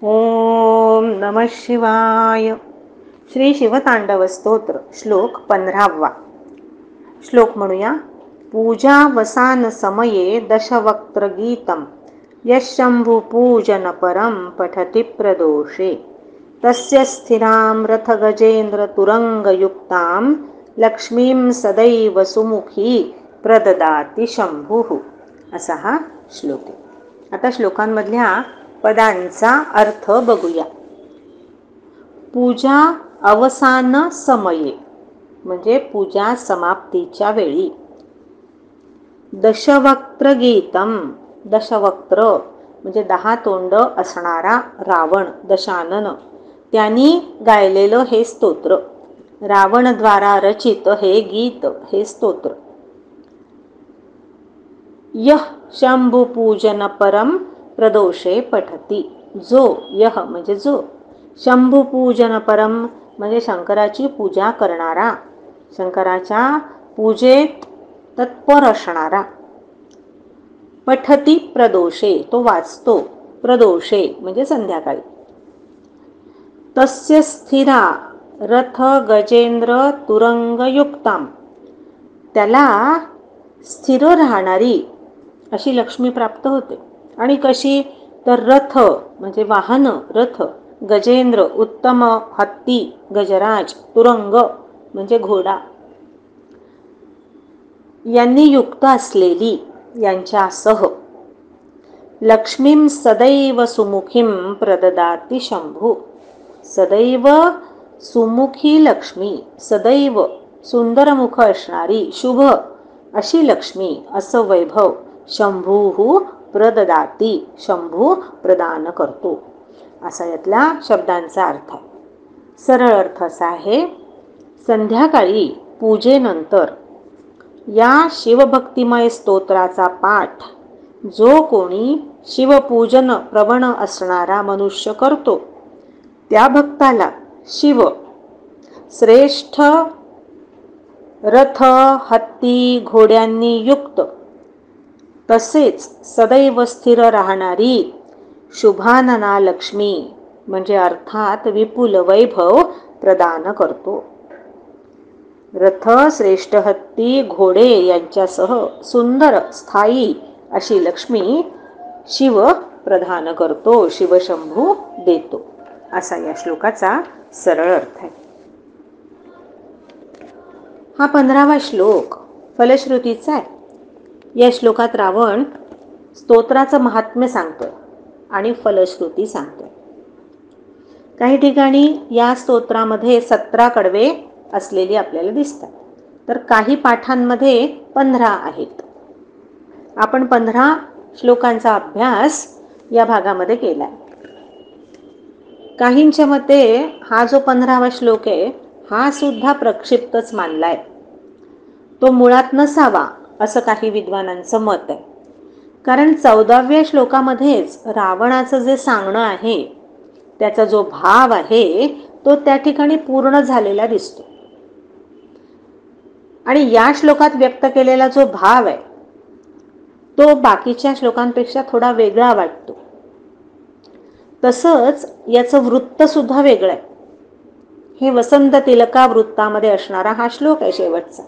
ओम नमः शिवाय. श्री शिवतांडव स्तोत्र श्लोक 15वा. श्लोक म्हणूया. पूजावसान समये दशवक्त्र गीतम यशंभु पूजन परम पठति प्रदोषे तस्य स्थिरां रथ गजेंद्र तुरंग युक्तां लक्ष्मीं सदैव सुमुखी प्रददाति शंभुः. असा हा श्लोक आहे. आता श्लोकांमधल्या पदांचा अर्थ बघूया. पूजा अवसान समये म्हणजे पूजा समाप्तीच्या वेळी. दशवक्त्र गीतम, दशवक्त्र म्हणजे 10 तोंड असणारा रावण दशानन, त्यांनी गायलेलं हे स्तोत्र, रावणद्वारा रचित हे गीत, हे स्तोत्र. यह शंभु पूजन परम प्रदोषे पठती, जो, यह म्हणजे जो, शंभु पूजन परम म्हणजे शंकराची पूजा करणारा, शंकराच्या पूजेत तत्पर असणारा. पठती प्रदोषे तो वाचतो, प्रदोषे म्हणजे संध्याकाळी. तस्य स्थिरा रथ गजेंद्र तुरंग युक्ताम, त्याला स्थिर राहणारी अशी लक्ष्मी प्राप्त होते. आणि कशी तर रथ म्हणजे वाहन, रथ, गजेंद्र उत्तम हत्ती, गजराज, तुरंग म्हणजे घोडा, यांनी युक्त असलेली, यांच्यासह. लक्ष्मीं सदैव सुमुखीं प्रददाति शंभु, सदैव सुमुखी लक्ष्मी, सदैव सुंदर मुख असणारी, शुभ अशी लक्ष्मी, असं वैभव शंभू प्रददाती, शंभू प्रदान करतो, असा यातल्या शब्दांचा अर्थ आहे. सरळ अर्थ असा आहे. संध्याकाळी पूजेनंतर या शिवभक्तिमय स्तोत्राचा पाठ जो कोणी शिवपूजन प्रवण असणारा मनुष्य करतो, त्या भक्ताला शिव श्रेष्ठ रथ, हत्ती, घोड्यांनी युक्त, तसेच सदैव स्थिर राहणारी शुभानना लक्ष्मी म्हणजे अर्थात विपुल वैभव प्रदान करतो. रथ, श्रेष्ठ हत्ती, घोडे यांच्यासह सुंदर स्थायी अशी लक्ष्मी शिव प्रदान करतो, शिवशंभू देतो, असा या श्लोकाचा सरळ अर्थ आहे. हा 15वा श्लोक फलश्रुतीचा आहे. या श्लोकात रावण स्तोत्राचं महात्म्य सांगतोय आणि फलश्रुती सांगतोय. काही ठिकाणी या स्तोत्रामध्ये 17 कडवे असलेली आपल्याला दिसतात, तर काही पाठांमध्ये 15 आहेत. आपण 15 श्लोकांचा अभ्यास या भागामध्ये केलाय. काहींच्या मते हा जो 15वा श्लोक आहे हा सुद्धा प्रक्षिप्तच मानलाय, तो मुळात नसावा असं काही विद्वानांचं मत आहे. कारण 14व्या श्लोकामध्येच रावणाचं जे सांगणं आहे, त्याचा जो भाव आहे तो त्या ठिकाणी पूर्ण झालेला दिसतो. आणि या श्लोकात व्यक्त केलेला जो भाव आहे तो बाकीच्या श्लोकांपेक्षा थोडा वेगळा वाटतो. तसंच याचं वृत्त सुद्धा वेगळं आहे. हे वसंत तिलका वृत्तामध्ये असणारा हा श्लोक आहे शेवटचा.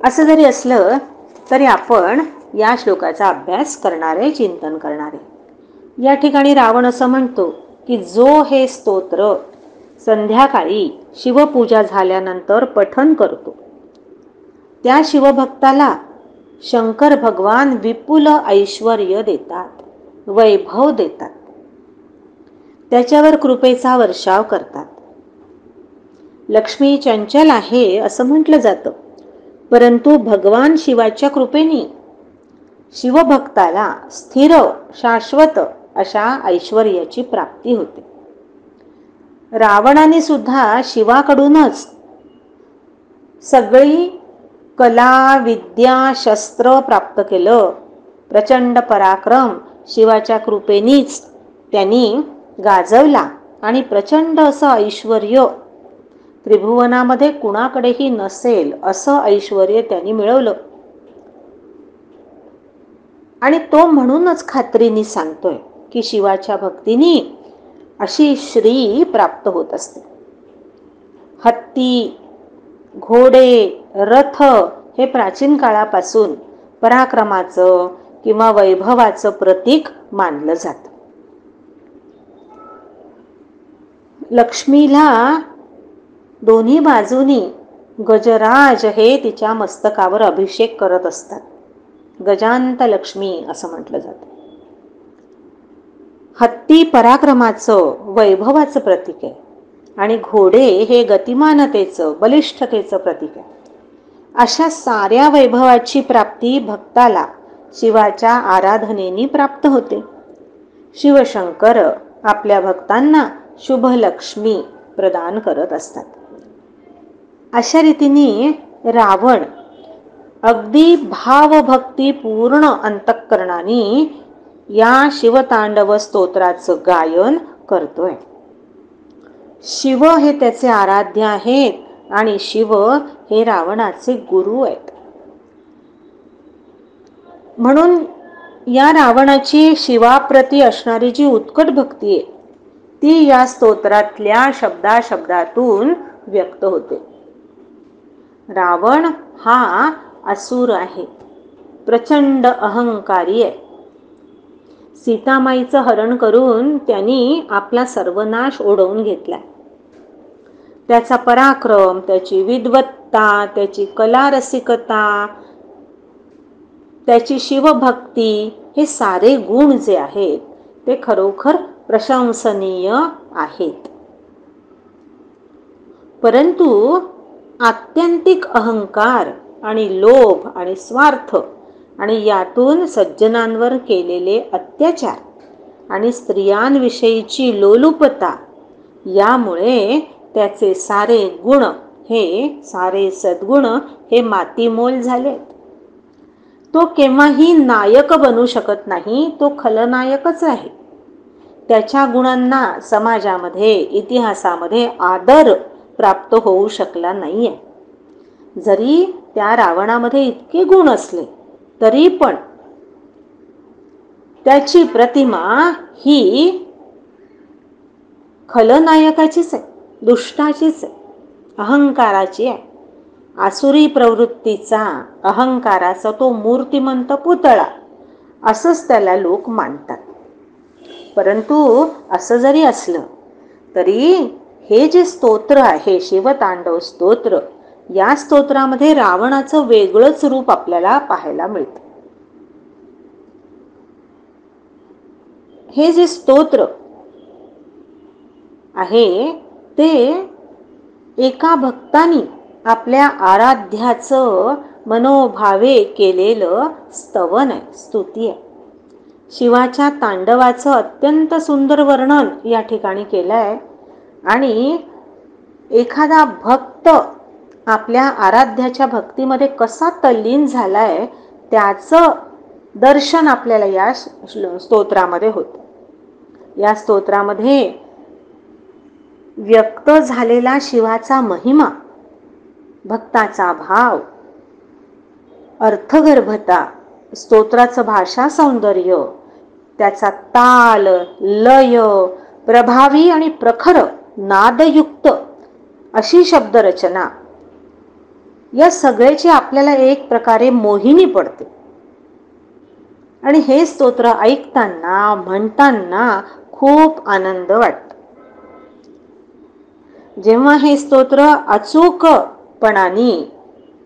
असं जरी असलं तरी आपण या श्लोकाचा अभ्यास करणारे, चिंतन करणारे. या ठिकाणी रावण असं म्हणतो की जो हे स्तोत्र संध्याकाळी शिवपूजा झाल्यानंतर पठन करतो, त्या शिवभक्ताला शंकर भगवान विपुल ऐश्वर्य देतात, वैभव देतात, त्याच्यावर कृपेचा वर्षाव करतात. लक्ष्मी चंचल आहे असं म्हटलं जातं, परंतु भगवान शिवाच्या कृपेने शिवभक्ताला स्थिर, शाश्वत अशा ऐश्वर्याची प्राप्ती होते. रावणाने सुद्धा शिवाकडूनच सगळी कला, विद्या, शस्त्र प्राप्त केलं. प्रचंड पराक्रम शिवाच्या कृपेनेच त्यांनी गाजवला आणि प्रचंड असं ऐश्वर्य, त्रिभुवनामध्ये कुणाकडेही नसेल असं ऐश्वर्य त्यांनी मिळवलं. आणि तो म्हणूनच खात्रीने सांगतोय की शिवाच्या भक्तीने अशी श्री प्राप्त होत असते. हत्ती, घोडे, रथ हे प्राचीन काळापासून पराक्रमाचं किंवा वैभवाचं प्रतीक मानलं जातं. लक्ष्मीला दोन्ही बाजूनी गजराज हे तिच्या मस्तकावर अभिषेक करत असतात. गजांत लक्ष्मी असं म्हटलं जातं. हत्ती पराक्रमाचं, वैभवाचं प्रतीक आहे आणि घोडे हे गतिमानतेचं, बलिष्ठतेचं प्रतीक आहे. अशा साऱ्या वैभवाची प्राप्ती भक्ताला शिवाच्या आराधनेने प्राप्त होते. शिवशंकर आपल्या भक्तांना शुभ लक्ष्मी प्रदान करत असतात. अशा रीतीने रावण अगदी भावभक्ती पूर्ण अंतःकरणाने या शिवतांडव स्तोत्राचं गायन करतोय. शिव हे त्याचे आराध्य आहेत आणि शिव हे रावणाचे गुरु आहेत. म्हणून या रावणाची शिवाप्रती असणारी जी उत्कट भक्ती आहे ती या स्तोत्रातल्या शब्दाशब्दातून व्यक्त होते. रावण हा असुर आहे, प्रचंड अहंकारी आहे. सीतामाईचं हरण करून त्यांनी आपला सर्वनाश ओढवून घेतला. त्याचा पराक्रम, त्याची विद्वत्ता, त्याची कलारसिकता, त्याची शिवभक्ती हे सारे गुण जे आहेत ते खरोखर प्रशंसनीय आहेत. परंतु आत्यंतिक अहंकार आणि लोभ आणि स्वार्थ आणि यातून सज्जनांवर केलेले अत्याचार आणि स्त्रियांविषयीची लोलुपता यामुळे त्याचे सारे गुण हे सारे सद्गुण हे मातीमोल झालेत. तो केव्हाही नायक बनू शकत नाही, तो खलनायकच आहे. त्याच्या गुणांना समाजामध्ये, इतिहासामध्ये आदर प्राप्त होऊ शकला नाहीये. जरी त्या रावणामध्ये इतके गुण असले तरी पण त्याची प्रतिमा ही खलनायकाचीच आहे, दुष्टाचीच आहे, अहंकाराची आहे. आसुरी प्रवृत्तीचा, अहंकाराचा तो मूर्तिमंत पुतळा असंच त्याला लोक मानतात. परंतु असं जरी असलं तरी हे जे स्तोत्र आहे शिवतांडव स्तोत्र, या स्तोत्रामध्ये रावणाचं वेगळंच रूप आपल्याला पाहायला मिळतं. हे जे स्तोत्र आहे ते एका भक्तानी आपल्या आराध्याचं मनोभावे केलेलं स्तवन आहे, स्तुती आहे. शिवाच्या तांडवाचं अत्यंत सुंदर वर्णन या ठिकाणी केलं आहे आणि एखादा भक्त आपल्या आराध्याच्या भक्तीमध्ये कसा तल्लीन झालाय त्याचं दर्शन आपल्याला या स्तोत्रामध्ये होतं. या स्तोत्रामध्ये व्यक्त झालेला शिवाचा महिमा, भक्ताचा भाव, अर्थगर्भता, स्तोत्राचं भाषा सौंदर्य, त्याचा ताल, लय, प्रभावी आणि प्रखर नादयुक्त अशी शब्दरचना, या सगळ्याची आपल्याला एक प्रकारे मोहिनी पडते. आणि हे स्तोत्र ऐकताना, म्हणताना खूप आनंद वाटतो. जेव्हा हे स्तोत्र अचूकपणाने,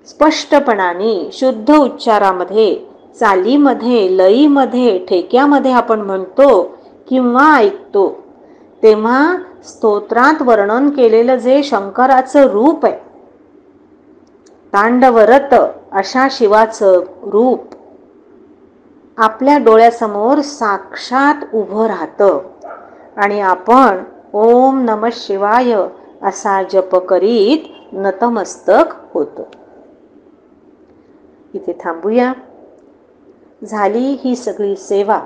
स्पष्टपणाने, शुद्ध उच्चारामध्ये, चालीमध्ये, लयीमध्ये, ठेक्यामध्ये आपण म्हणतो किंवा ऐकतो, तेव्हा स्तोत्रात वर्णन केलेलं जे शंकराचं रूप आहे, तांडवरत अशा शिवाचं रूप आपल्या डोळ्यासमोर साक्षात उभं राहतं आणि आपण ओम नमः शिवाय असा जप करीत नतमस्तक होतो. इथे थांबूया. झाली ही सगळी सेवा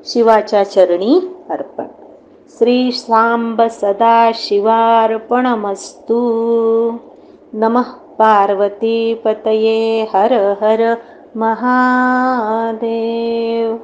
शिवाच्या चरणी अर्पण. श्री सांब सदा शिवार्पणमस्तु. नमः पार्वती पतये. हर हर महादेव.